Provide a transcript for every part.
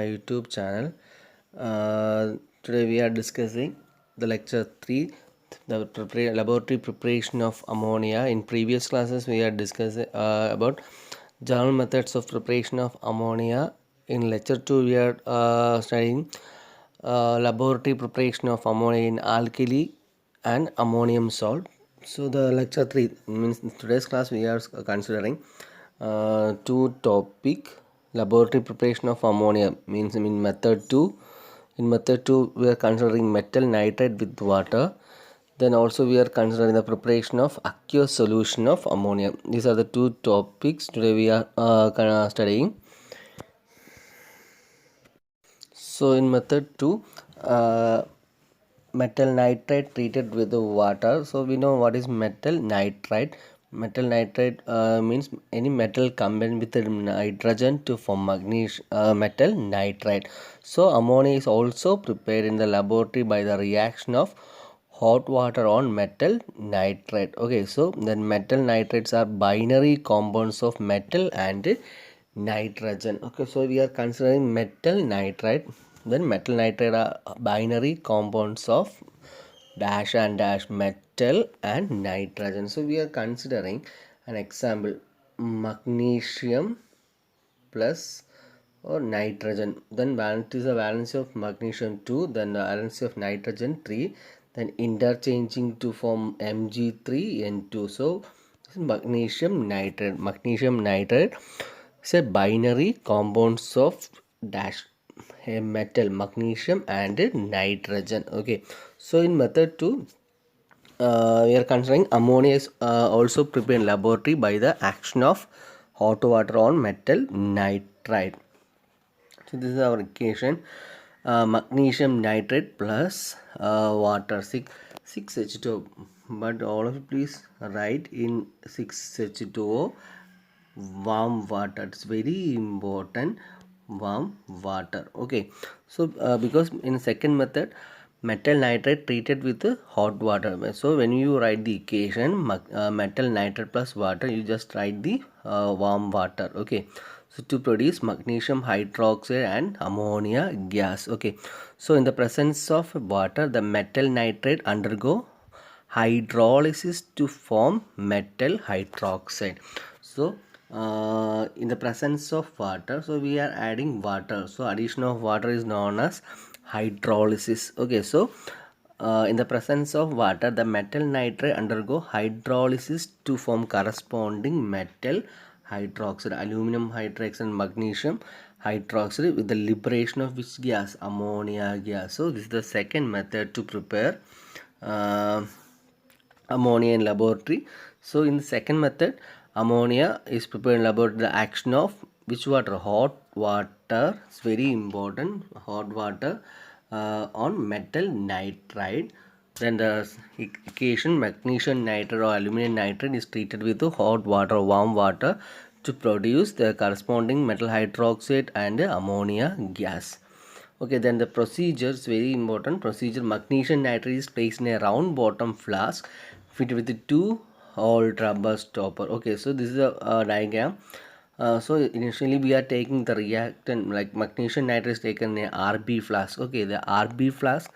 my YouTube channel. Today we are discussing the lecture 3, the laboratory preparation of ammonia. In previous classes we are discussing about general methods of preparation of ammonia. In lecture 2 we are studying laboratory preparation of ammonia in alkali and ammonium salt. So the lecture 3 means today's class we are considering two topic. Laboratory preparation of ammonia means in method 2. In method 2 we are considering metal nitrate with water. Then also we are considering the preparation of aqueous solution of ammonia. These are the two topics today we are studying. So in method 2, metal nitrate treated with the water. So we know what is metal nitrate. Metal nitrate means any metal combined with nitrogen to form metal nitrate. So ammonia is also prepared in the laboratory by the reaction of hot water on metal nitrate. Okay, so then metal nitrates are binary compounds of metal and nitrogen. Okay, so we are considering metal nitrate. Then metal nitrate are binary compounds of dash and dash metal and nitrogen. So we are considering an example, magnesium plus or nitrogen. Then valence is the valence of magnesium 2, then the valence of nitrogen 3, then interchanging to form Mg3N2. So this is magnesium nitrate. Magnesium nitrate is a binary compounds of dash a metal magnesium and nitrogen. Okay, so in method 2 we are considering ammonia is also prepared in laboratory by the action of hot water on metal nitride. So this is our equation, magnesium nitrate plus water 6H2O. But all of you please write in 6H2O warm water. It's very important, warm water. Okay, so because in second method metal nitrate treated with hot water. So when you write the equation metal nitrate plus water, you just write the warm water. Okay, so to produce magnesium hydroxide and ammonia gas. Okay, so in the presence of water the metal nitrate undergo hydrolysis to form metal hydroxide. So in the presence of water, so we are adding water, so addition of water is known as hydrolysis. Okay, so in the presence of water the metal nitrate undergo hydrolysis to form corresponding metal hydroxide, aluminum hydroxide and magnesium hydroxide, with the liberation of which gas, ammonia gas. So this is the second method to prepare ammonia in laboratory. So in the second method ammonia is prepared in laboratory the action of which water, hot water. It's very important, hot water on metal nitride. Then the equation magnesium nitrate or aluminum nitrate is treated with hot water, warm water, to produce the corresponding metal hydroxide and ammonia gas. Okay, then the procedure is very important. Procedure, magnesium nitrate is placed in a round bottom flask fitted with the 2-hole rubber stopper. Okay, so this is a diagram. So initially we are taking the reactant like magnesium nitrate is taken in a RB flask. Okay, the RB flask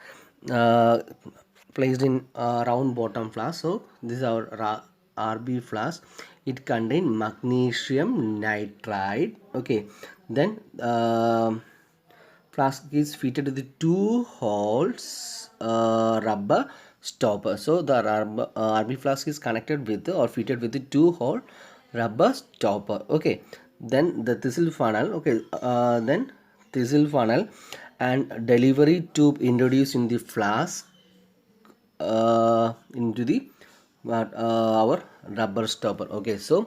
placed in round bottom flask. So this is our RB flask. It contains magnesium nitride. Okay, then flask is fitted with the 2 holes rubber stopper. So the RB flask is connected with or fitted with the 2-hole rubber stopper. Okay, then the thistle funnel. Okay, then thistle funnel and delivery tube introduced in the flask into the our rubber stopper. Okay, so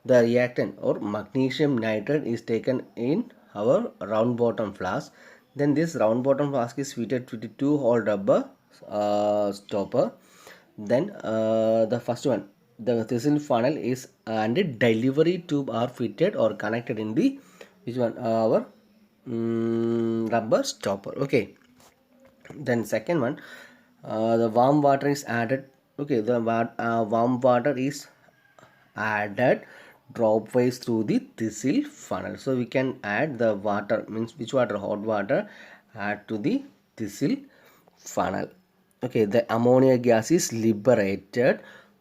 the reactant or magnesium nitrate is taken in our round bottom flask. Then this round bottom flask is fitted with the 2-hole rubber stopper. Then the first one, the thistle funnel is and a delivery tube are fitted or connected in the which one, our rubber stopper. Okay, then second one, the warm water is added. Okay, the warm water is added dropways through the Thistle funnel. So we can add the water, means which water, hot water, add to the Thistle funnel. Okay, the ammonia gas is liberated.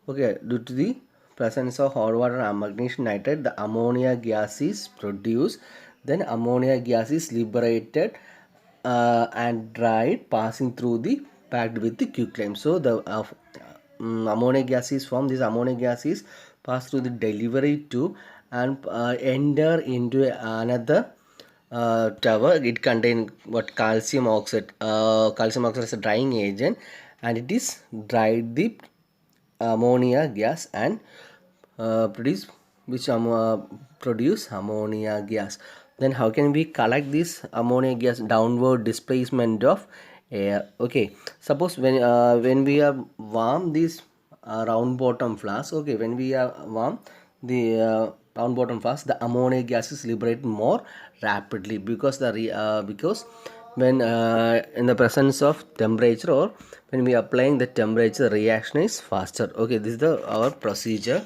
Okay, due to the presence of hot water and magnesium nitrate, the ammonia gas is produced. Then ammonia gas is liberated and dried, passing through the packed with the quicklime. So the ammonia gas is formed. This ammonia gas is passed through the delivery tube and enter into another tower. It contains what, calcium oxide. Calcium oxide is a drying agent, and it is dried the ammonia gas and produce which produce ammonia gas. Then how can we collect this ammonia gas? Downward displacement of air. Okay, suppose when we are warm this round bottom flask. Okay, when we are warm the round bottom flask, the ammonia gas is liberated more rapidly because because when in the presence of temperature, or when we are applying the temperature, reaction is faster. Okay, this is our procedure.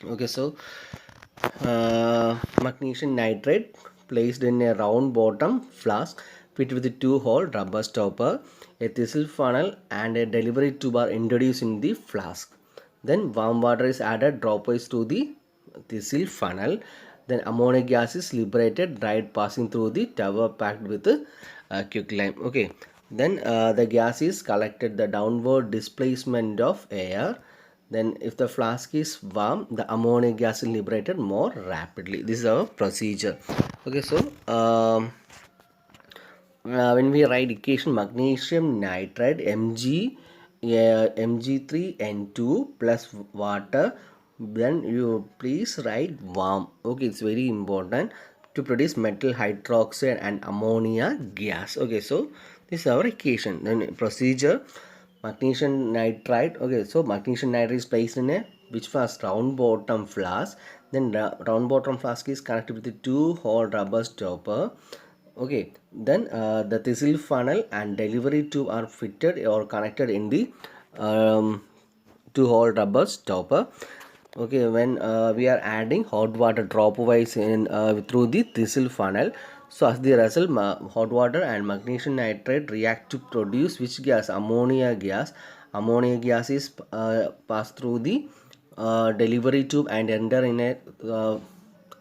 Okay, so magnesium nitrate placed in a round bottom flask fitted with a 2-hole rubber stopper, a Thistle funnel and a delivery tube are introduced in the flask. Then warm water is added dropwise to the Thistle funnel. Then ammonia gas is liberated, dried, passing through the tower packed with quicklime. Okay, then the gas is collected, the downward displacement of air. Then if the flask is warm, the ammonia gas is liberated more rapidly. This is our procedure. Okay, so when we write equation, magnesium nitrate Mg Mg3N2 plus water, then you please write warm. Okay, it's very important to produce metal hydroxide and ammonia gas. Okay, so this is our equation. Then procedure, magnesium nitrate. Okay, so magnesium nitrate is placed in a which flask? Round bottom flask. Then round bottom flask is connected with the 2-hole rubber stopper. Okay, then the Thistle funnel and delivery tube are fitted or connected in the 2-hole rubber stopper. Okay, when we are adding hot water dropwise in through the Thistle funnel, so as the result, hot water and magnesium nitrate react to produce which gas? Ammonia gas. Ammonia gas is passed through the delivery tube and enter in a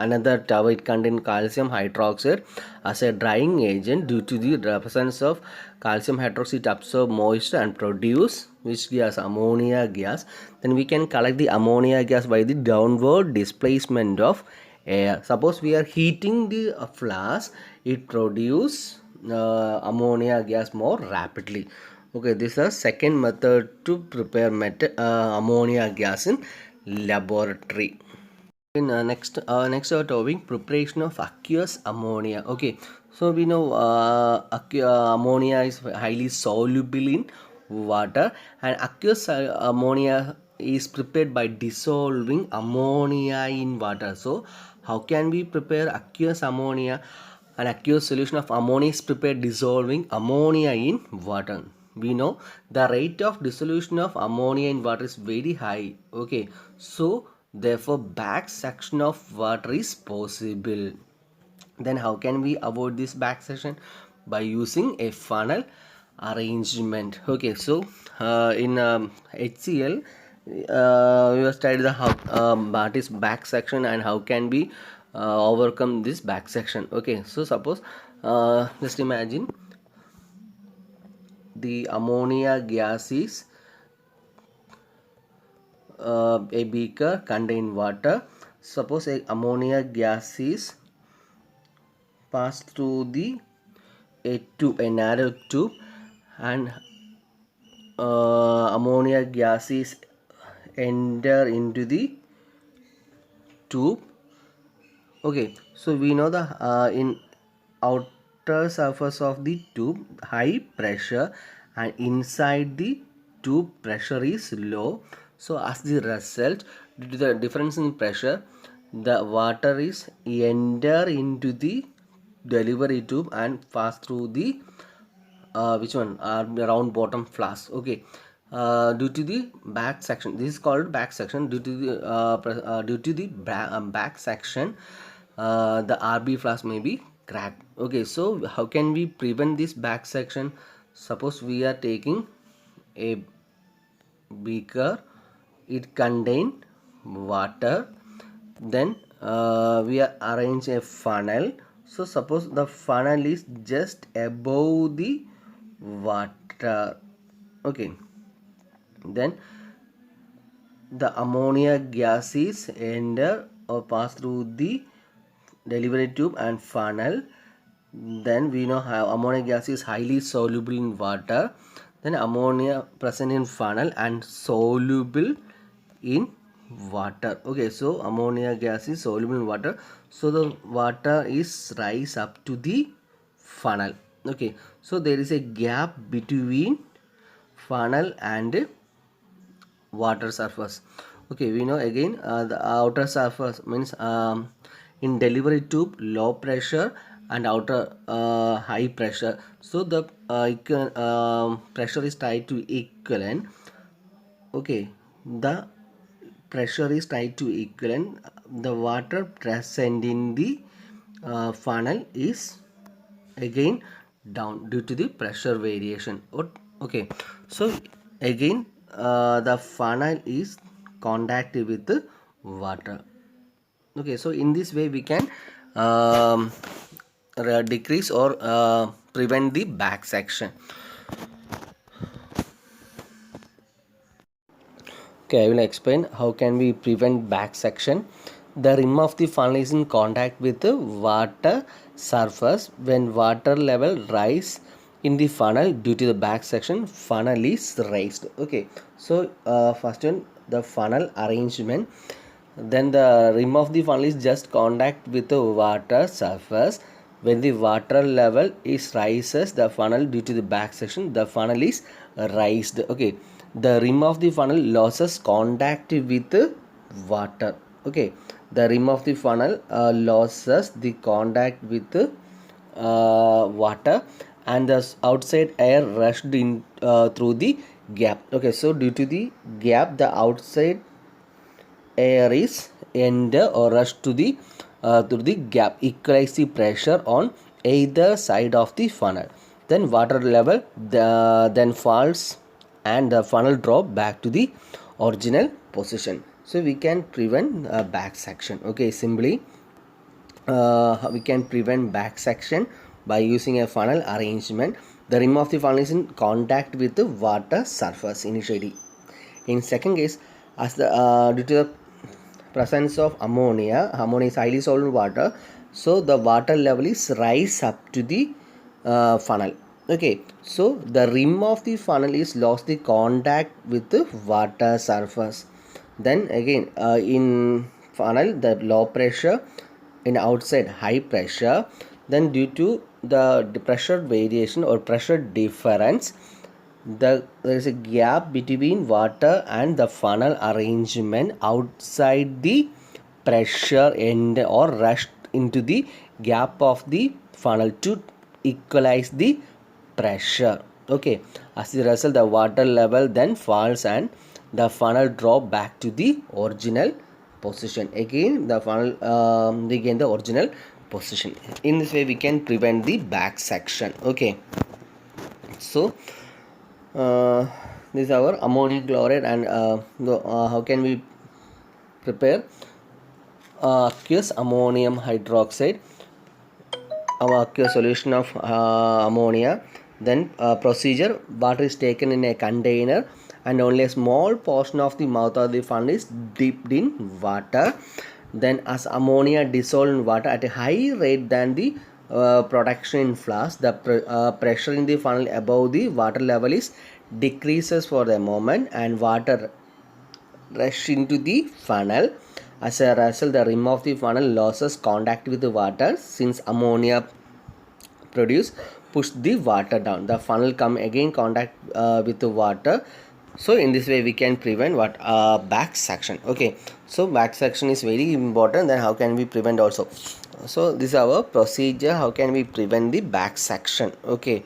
another tower. It contains calcium hydroxide as a drying agent. Due to the presence of calcium hydroxide, absorb moisture and produce which gas? Ammonia gas. Then we can collect the ammonia gas by the downward displacement of air. Suppose we are heating the flask, it produce ammonia gas more rapidly. Okay, this is a second method to prepare ammonia gas in laboratory. In next topic, preparation of aqueous ammonia. Okay, so we know ammonia is highly soluble in water, and aqueous ammonia is prepared by dissolving ammonia in water. So how can we prepare aqueous ammonia? An aqueous solution of ammonia is prepared dissolving ammonia in water. We know the rate of dissolution of ammonia in water is very high. Okay, so therefore back suction of water is possible. Then how can we avoid this back suction? By using a funnel arrangement. Okay, so in HCl we have studied the how what is back suction and how can we overcome this back suction. Okay, so suppose just imagine the ammonia gas is a beaker contain water. Suppose a ammonia gas is passed through a narrow tube, and ammonia gas is enter into the tube. Okay, so we know the in outer surface of the tube high pressure, and inside the tube pressure is low. So as the result, due to the difference in pressure, the water is enter into the delivery tube and pass through the which one round bottom flask. Okay, due to the back section. This is called back section. Due to the back section, the RB flask may be cracked. Okay, so how can we prevent this back section? Suppose we are taking a beaker, it contain water, then we are arrange a funnel. So suppose the funnel is just above the water. Okay, then the ammonia gas is enter or pass through the delivery tube and funnel. Then we know how ammonia gas is highly soluble in water. Then ammonia present in funnel and soluble in water. Okay, so ammonia gas is soluble in water, so the water is rise up to the funnel. Okay, so there is a gap between funnel and water surface. Okay, we know again the outer surface means in delivery tube low pressure and outer high pressure. So the pressure is tied to equivalent. Okay, the pressure is tied to equivalent. The water present in the funnel is again down due to the pressure variation. Okay, so again the funnel is contact with the water. Okay, so in this way we can decrease or prevent the back section. Okay, I will explain how can we prevent back section. The rim of the funnel is in contact with the water surface. When water level rise in the funnel due to the back section, funnel is raised. Okay, so first one, the funnel arrangement. Then the rim of the funnel is just contact with the water surface. When the water level is rises the funnel due to the back section, the funnel is raised. Okay, the rim of the funnel loses contact with the water. Okay, the rim of the funnel loses the contact with the water, and the outside air rushed in through the gap. Okay, so due to the gap, the outside air is enter or rush to the through the gap, equalize the pressure on either side of the funnel. Then water level then falls and the funnel drop back to the original position. So we can prevent back section. Okay, simply we can prevent back section by using a funnel arrangement. The rim of the funnel is in contact with the water surface initially. In second case, as the due to the presence of ammonia is highly soluble in water, so the water level is rise up to the funnel. Okay, so the rim of the funnel is lost the contact with the water surface. Then again in funnel the low pressure, in outside high pressure. Then due to the pressure variation or pressure difference, there is a gap between water and the funnel arrangement outside the pressure end or rushed into the gap of the funnel to equalize the pressure. Okay, as a result the water level then falls and the funnel drop back to the original position. Again the funnel regain the original position. In this way we can prevent the back section. Okay, so this is our ammonium chloride, and how can we prepare aqueous ammonium hydroxide, our aqueous solution of ammonia. Then procedure, water is taken in a container and only a small portion of the mouth of the funnel is dipped in water. Then as ammonia dissolved in water at a higher rate than the production in flask, the pressure in the funnel above the water level is decreases for the moment and water rush into the funnel. As a result, the rim of the funnel loses contact with the water since ammonia produce push the water down. The funnel come again contact with the water. So in this way we can prevent what back section. Okay, so back section is very important. Then how can we prevent also? So this is our procedure. How can we prevent the back section? Okay,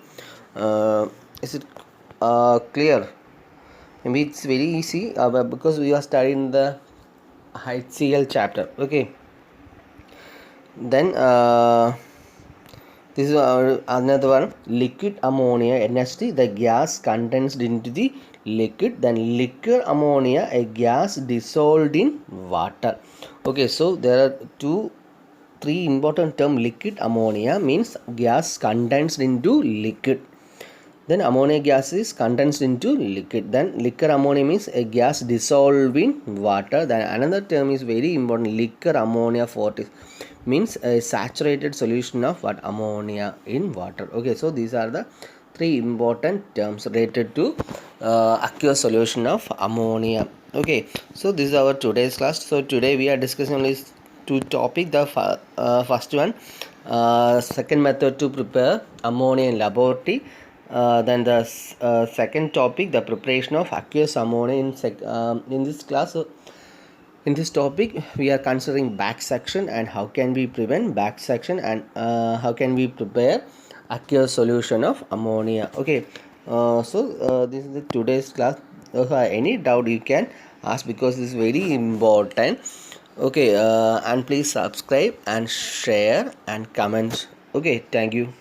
is it clear? maybe it's very easy but because we are studying the HCl chapter. Okay, then this is another one, liquid ammonia NH3, the gas condensed into the liquid, then liquid ammonia, a gas dissolved in water. Okay, so there are three important term. Liquid ammonia means gas condensed into liquid, then ammonia gas is condensed into liquid, then liquor ammonia means a gas dissolved in water. Then another term is very important, liquor ammonia fortis means a saturated solution of what, ammonia in water. Okay, so these are the three important terms related to aqueous solution of ammonia. Okay, so this is our today's class. So today we are discussing only two topic. The first one, second method to prepare ammonia in laboratory. Then the second topic, the preparation of aqueous ammonia in this class. So in this topic we are considering back section and how can we prevent back section, and how can we prepare aqueous solution of ammonia. Okay, this is the today's class. Any doubt you can ask because this is very important. Okay, and please subscribe and share and comment. Okay, thank you.